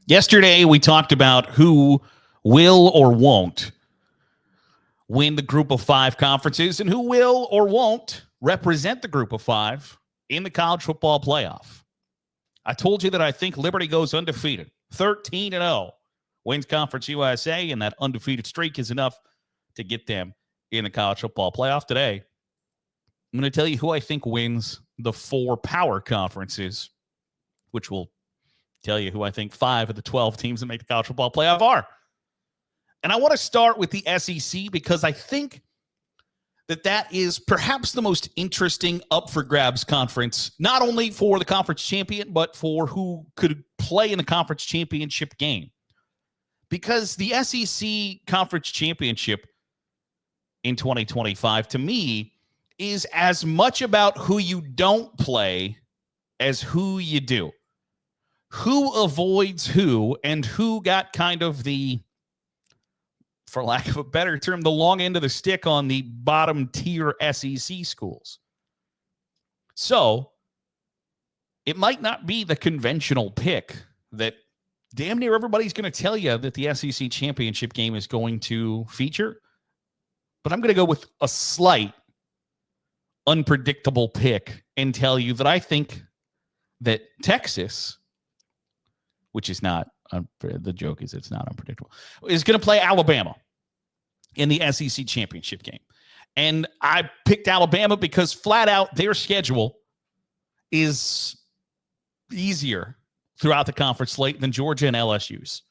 Yesterday, we talked about who will or won't win the group of five conferences and who will or won't represent the group of five in the college football playoff. I told you that I think Liberty goes undefeated, 13-0, wins Conference USA, and that undefeated streak is enough to get them in the college football playoff. Today, I'm going to tell you who I think wins the four power conferences, which will tell you who I think 5 of the 12 teams that make the college football playoff are. And I want to start with the SEC because I think that is perhaps the most interesting up for grabs conference, not only for the conference champion, but for who could play in the conference championship game. Because the SEC conference championship in 2025, to me, is as much about who you don't play as who you do. Who avoids who, and who got kind of the, for lack of a better term, the long end of the stick on the bottom tier SEC schools. So it might not be the conventional pick that damn near everybody's going to tell you that the SEC championship game is going to feature. But I'm going to go with a slight unpredictable pick and tell you that I think that Texas, which is not, the joke is it's not unpredictable, is going to play Alabama in the SEC championship game. And I picked Alabama because flat out their schedule is easier throughout the conference slate than Georgia and LSU's.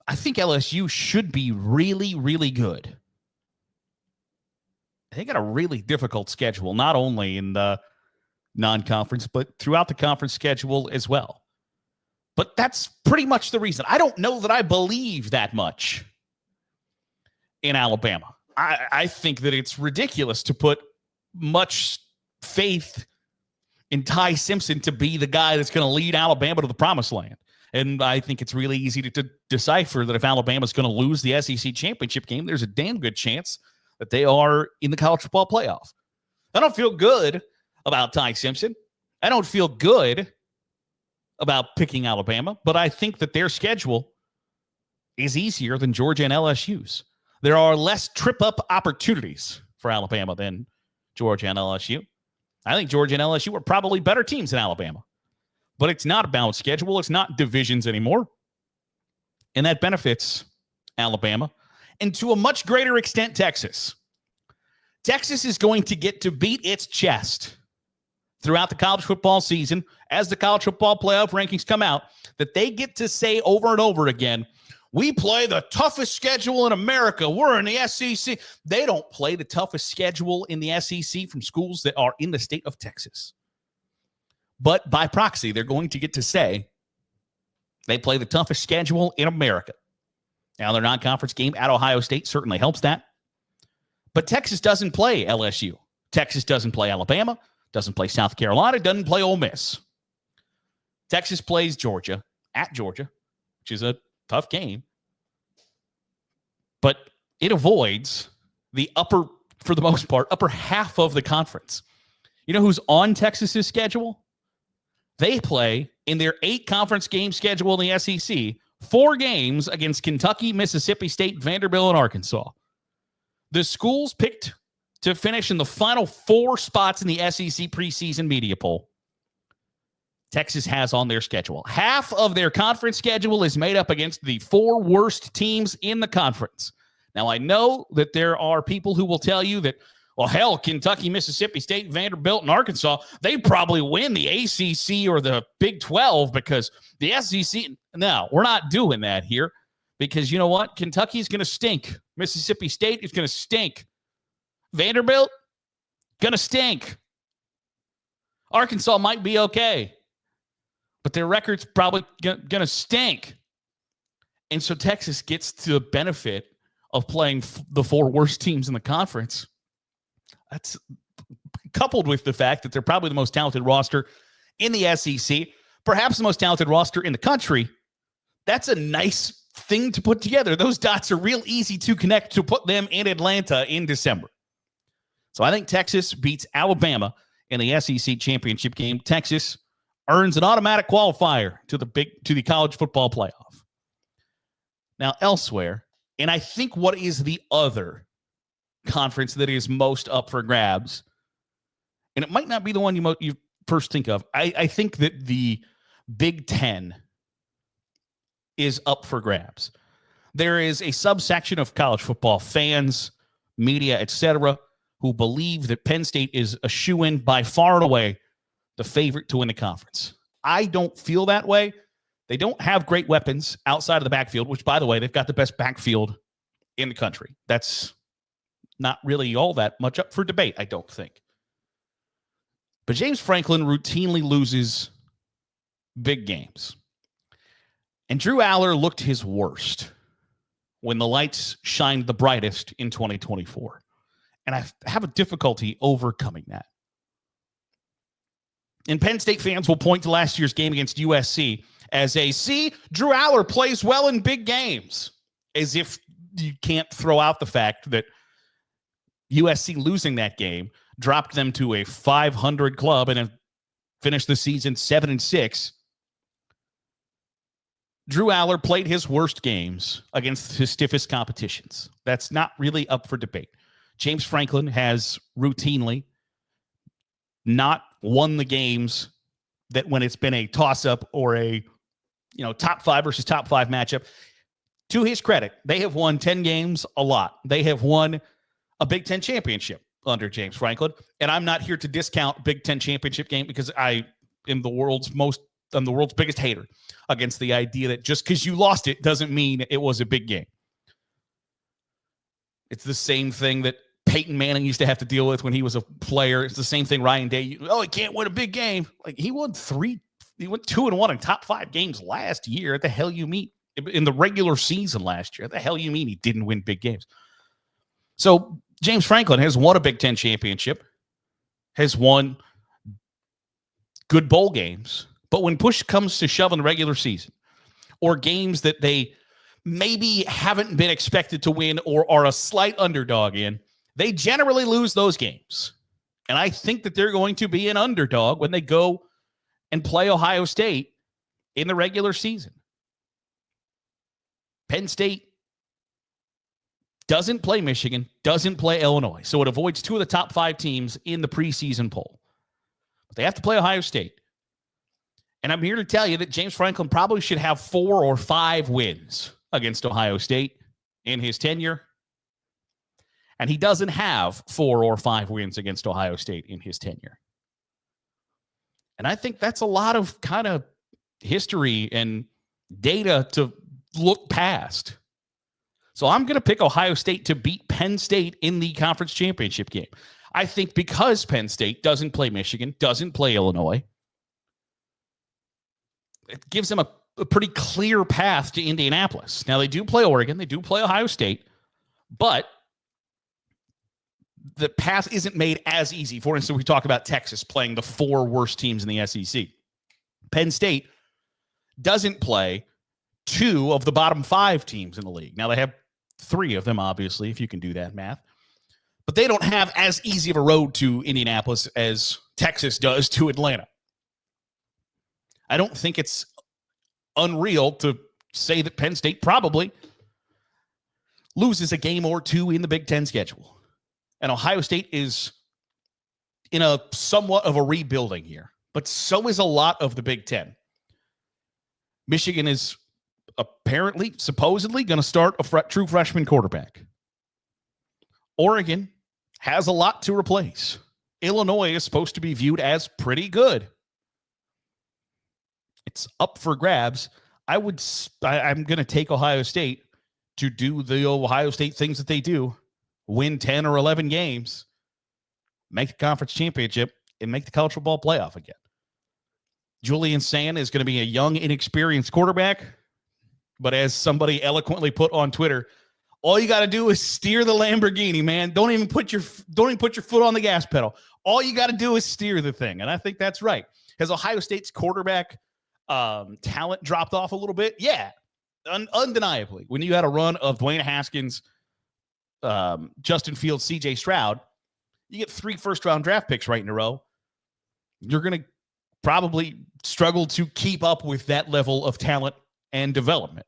I think LSU should be really, really good. They got a really difficult schedule, not only in the non-conference, but throughout the conference schedule as well. But that's pretty much the reason. I don't know that I believe that much in Alabama. I think that it's ridiculous to put much faith in Ty Simpson to be the guy that's going to lead Alabama to the promised land. And I think it's really easy to decipher that if Alabama's going to lose the SEC championship game, there's a damn good chance that they are in the college football playoff. I don't feel good about Ty Simpson. I don't feel good about picking Alabama, but I think that their schedule is easier than Georgia and LSU's. There are less trip-up opportunities for Alabama than Georgia and LSU. I think Georgia and LSU are probably better teams than Alabama, but it's not about schedule. It's not divisions anymore, and that benefits Alabama, and to a much greater extent, Texas. Texas is going to get to beat its chest throughout the college football season as the college football playoff rankings come out, that they get to say over and over again, we play the toughest schedule in America. We're in the SEC. They don't play the toughest schedule in the SEC from schools that are in the state of Texas. But by proxy, they're going to get to say they play the toughest schedule in America. Now, their non-conference game at Ohio State certainly helps that. But Texas doesn't play LSU. Texas doesn't play Alabama, doesn't play South Carolina, doesn't play Ole Miss. Texas plays Georgia at Georgia, which is a tough game. But it avoids the for the most part, upper half of the conference. You know who's on Texas's schedule? They play in their 8 conference game schedule in the SEC, 4 games against Kentucky, Mississippi State, Vanderbilt, and Arkansas. The schools picked to finish in the final 4 spots in the SEC preseason media poll, Texas has on their schedule. Half of their conference schedule is made up against the 4 worst teams in the conference. Now, I know that there are people who will tell you that, well, hell, Kentucky, Mississippi State, Vanderbilt, and Arkansas, they probably win the ACC or the Big 12 because the SEC. No, we're not doing that here because you know what? Kentucky is going to stink. Mississippi State is going to stink. Vanderbilt, going to stink. Arkansas might be okay, but their record's probably going to stink. And so Texas gets the benefit of playing the 4 worst teams in the conference. That's coupled with the fact that they're probably the most talented roster in the SEC, perhaps the most talented roster in the country. That's a nice thing to put together. Those dots are real easy to connect to put them in Atlanta in December. So I think Texas beats Alabama in the SEC championship game. Texas earns an automatic qualifier to the college football playoff. Now, elsewhere, and I think what is the other conference that is most up for grabs, and it might not be the one you first think of. I think that the Big Ten is up for grabs. There is a subsection of college football fans, media, etc., who believe that Penn State is a shoo-in, by far and away the favorite to win the conference. I don't feel that way. They don't have great weapons outside of the backfield, which, by the way, they've got the best backfield in the country. That's not really all that much up for debate, I don't think. But James Franklin routinely loses big games. And Drew Aller looked his worst when the lights shined the brightest in 2024. And I have a difficulty overcoming that. And Penn State fans will point to last year's game against USC as see, Drew Aller plays well in big games, as if you can't throw out the fact that USC losing that game dropped them to a 500 club and finished the season 7-6. Drew Aller played his worst games against his stiffest competitions. That's not really up for debate. James Franklin has routinely not won the games that when it's been a toss-up or a top 5 versus top 5 matchup. To his credit, they have won 10 games a lot. They have won a Big Ten championship under James Franklin. And I'm not here to discount Big Ten championship game because I'm the world's biggest hater against the idea that just because you lost it doesn't mean it was a big game. It's the same thing that Peyton Manning used to have to deal with when he was a player. It's the same thing Ryan Day. He can't win a big game. Like, he won 2-1 in top 5 games last year. What the hell you mean? In the regular season last year. What the hell you mean he didn't win big games? So James Franklin has won a Big Ten championship, has won good bowl games, but when push comes to shove in the regular season, or games that they maybe haven't been expected to win or are a slight underdog in, they generally lose those games. And I think that they're going to be an underdog when they go and play Ohio State in the regular season. Penn State doesn't play Michigan, doesn't play Illinois, so it avoids 2 of the top 5 teams in the preseason poll. But they have to play Ohio State. And I'm here to tell you that James Franklin probably should have 4 or 5 wins against Ohio State in his tenure. And he doesn't have 4 or 5 wins against Ohio State in his tenure. And I think that's a lot of kind of history and data to look past. So I'm going to pick Ohio State to beat Penn State in the conference championship game. I think because Penn State doesn't play Michigan, doesn't play Illinois, it gives them a pretty clear path to Indianapolis. Now, they do play Oregon, they do play Ohio State, but the path isn't made as easy. For instance, we talk about Texas playing the 4 worst teams in the SEC. Penn State doesn't play 2 of the bottom 5 teams in the league. Now, they have 3 of them, obviously, if you can do that math. But they don't have as easy of a road to Indianapolis as Texas does to Atlanta. I don't think it's unreal to say that Penn State probably loses a game or 2 in the Big Ten schedule. And Ohio State is in a somewhat of a rebuilding here, but so is a lot of the Big Ten. Michigan is apparently, supposedly, going to start a true freshman quarterback. Oregon has a lot to replace. Illinois is supposed to be viewed as pretty good. It's up for grabs. I'm going to take Ohio State to do the Ohio State things that they do. Win 10 or 11 games, make the conference championship, and make the college football playoff again. Julian Sand is going to be a young, inexperienced quarterback, but as somebody eloquently put on Twitter, all you got to do is steer the Lamborghini, man. Don't even put your foot on the gas pedal. All you got to do is steer the thing, and I think that's right. Has Ohio State's quarterback talent dropped off a little bit? Yeah, undeniably. When you had a run of Dwayne Haskins, Justin Fields, CJ Stroud, you get 3 first-round draft picks right in a row. You're going to probably struggle to keep up with that level of talent and development.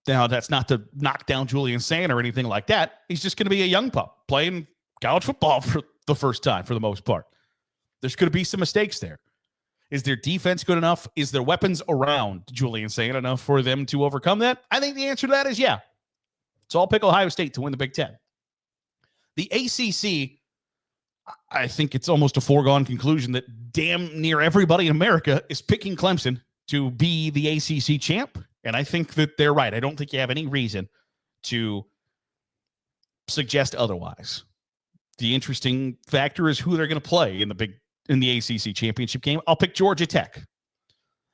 Now, that's not to knock down Julian Sand or anything like that. He's just going to be a young pup playing college football for the first time for the most part. There's going to be some mistakes there. Is their defense good enough? Is their weapons around Julian Sand enough for them to overcome that? I think the answer to that is yeah. So I'll pick Ohio State to win the Big Ten. The ACC, I think it's almost a foregone conclusion that damn near everybody in America is picking Clemson to be the ACC champ. And I think that they're right. I don't think you have any reason to suggest otherwise. The interesting factor is who they're going to play in the ACC championship game. I'll pick Georgia Tech.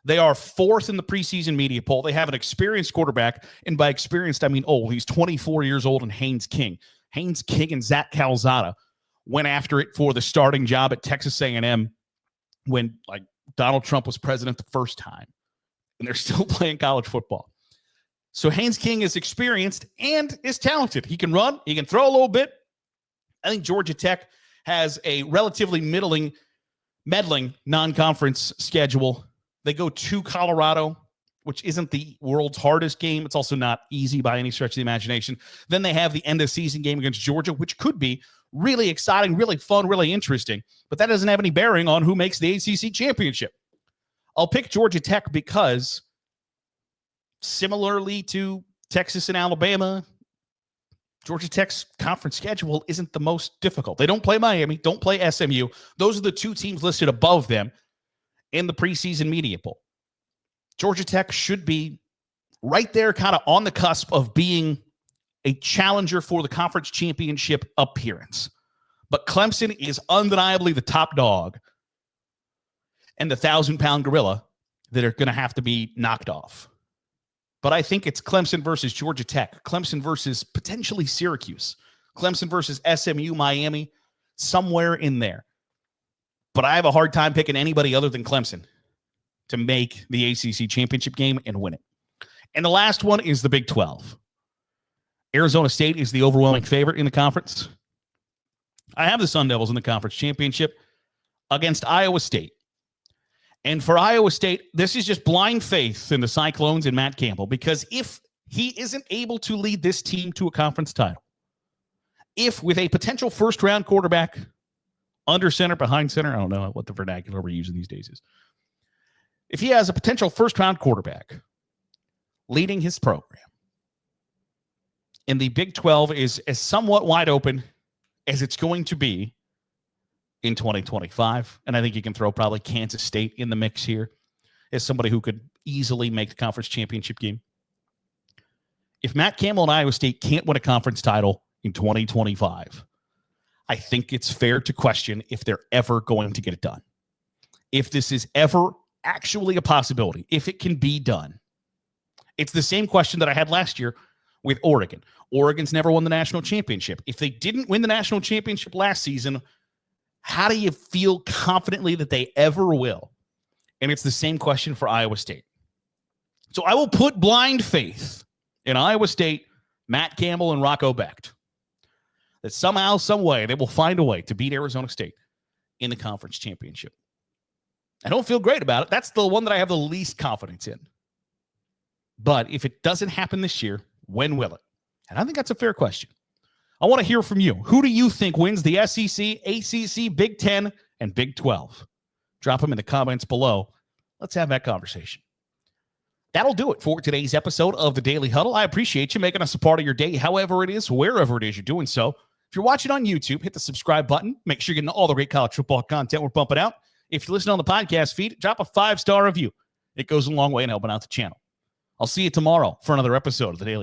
They are fourth in the preseason media poll. They have an experienced quarterback, and by experienced, I mean old. He's 24 years old, and Haynes King. Haynes King and Zach Calzada went after it for the starting job at Texas A&M when Donald Trump was president the first time, and they're still playing college football. So Haynes King is experienced and is talented. He can run. He can throw a little bit. I think Georgia Tech has a relatively meddling non-conference schedule. They go to Colorado, which isn't the world's hardest game. It's also not easy by any stretch of the imagination. Then they have the end-of-season game against Georgia, which could be really exciting, really fun, really interesting. But that doesn't have any bearing on who makes the ACC championship. I'll pick Georgia Tech because, similarly to Texas and Alabama, Georgia Tech's conference schedule isn't the most difficult. They don't play Miami, don't play SMU. Those are the two teams listed above them in the preseason media poll. Georgia Tech should be right there, kind of on the cusp of being a challenger for the conference championship appearance. But Clemson is undeniably the top dog and the 1,000-pound gorilla that are going to have to be knocked off. But I think it's Clemson versus Georgia Tech, Clemson versus potentially Syracuse, Clemson versus SMU, Miami, somewhere in there. But I have a hard time picking anybody other than Clemson to make the ACC championship game and win it. And the last one is the Big 12. Arizona State is the overwhelming favorite in the conference. I have the Sun Devils in the conference championship against Iowa State. And for Iowa State, this is just blind faith in the Cyclones and Matt Campbell, because if he isn't able to lead this team to a conference title, if with a potential first-round quarterback, under center, behind center, I don't know what the vernacular we're using these days is. If he has a potential first-round quarterback leading his program, and the Big 12 is as somewhat wide open as it's going to be in 2025, and I think you can throw probably Kansas State in the mix here as somebody who could easily make the conference championship game. If Matt Campbell and Iowa State can't win a conference title in 2025, I think it's fair to question if they're ever going to get it done. If this is ever actually a possibility, if it can be done. It's the same question that I had last year with Oregon. Oregon's never won the national championship. If they didn't win the national championship last season, how do you feel confidently that they ever will? And it's the same question for Iowa State. So I will put blind faith in Iowa State, Matt Campbell, and Rocco Becht, that somehow, some way, they will find a way to beat Arizona State in the conference championship. I don't feel great about it. That's the one that I have the least confidence in. But if it doesn't happen this year, when will it? And I think that's a fair question. I want to hear from you. Who do you think wins the SEC, ACC, Big 10, and Big 12? Drop them in the comments below. Let's have that conversation. That'll do it for today's episode of the Daily Huddle. I appreciate you making us a part of your day, however it is, wherever it is you're doing so. If you're watching on YouTube, hit the subscribe button. Make sure you're getting all the great college football content we're pumping out. If you're listening on the podcast feed, drop a 5-star review. It goes a long way in helping out the channel. I'll see you tomorrow for another episode of the Daily Huddle.